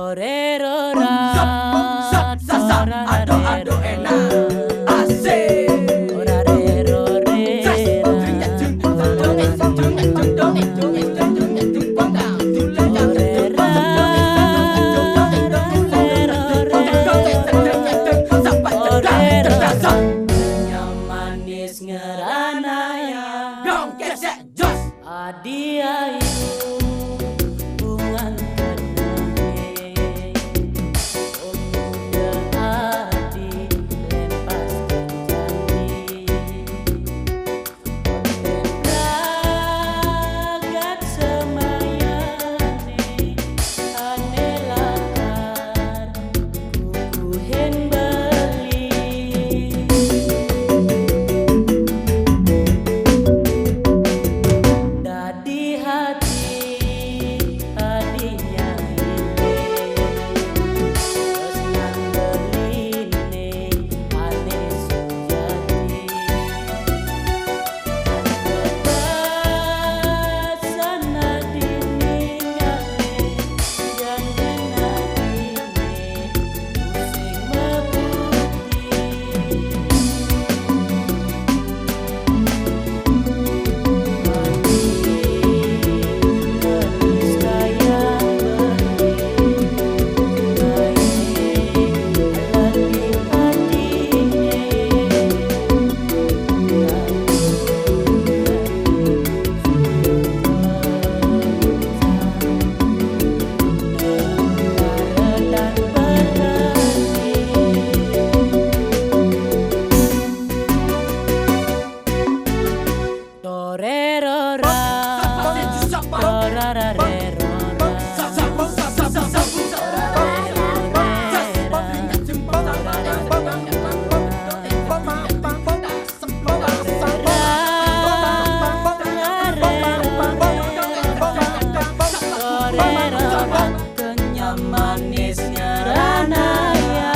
Torerora, ado ado enak asik. Manis ngeranaya, Dong kesek jos. adi ayu bungan kenange, pemuda adi lepaskan janji, konten ragat semayane, ane lakar kukuhen beli. Dadi hati adinya hile, terus ngandeline ane sujati, bebasan nadiningale, jangan nadine pusing mebuti. Torerora, kenyam manisnya ranaya.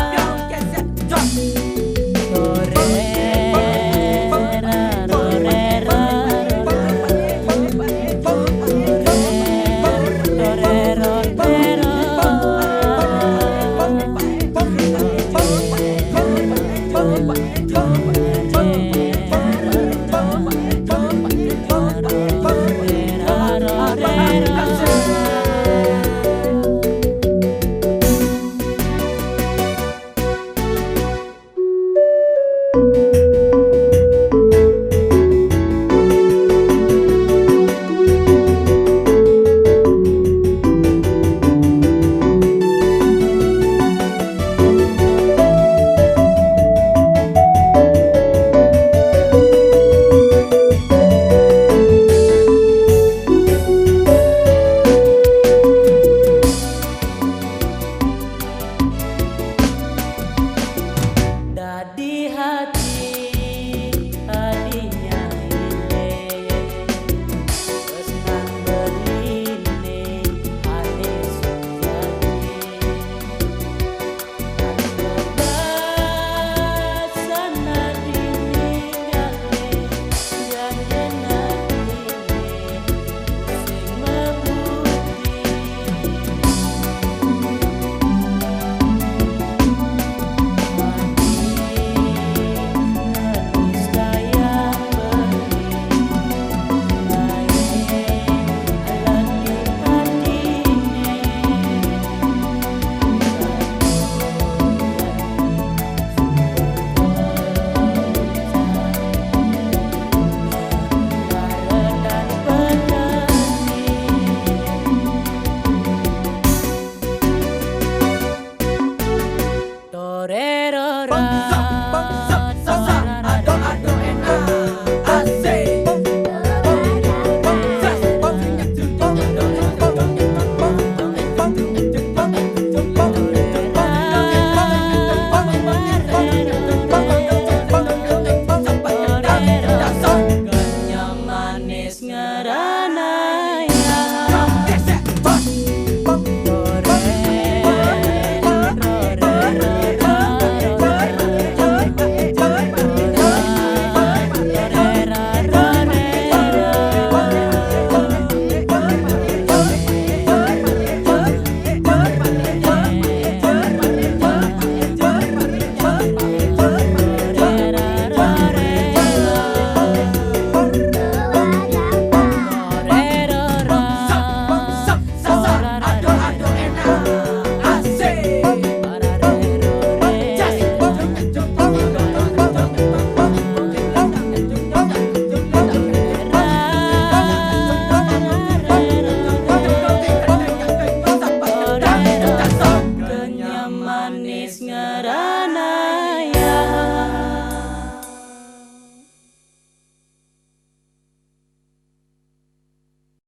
Dadi hati adinya hile, terus ngandeline ane sujati, bebasan nadiningale, jangan nadine pusing mebuti. Torerora, Bang, zap,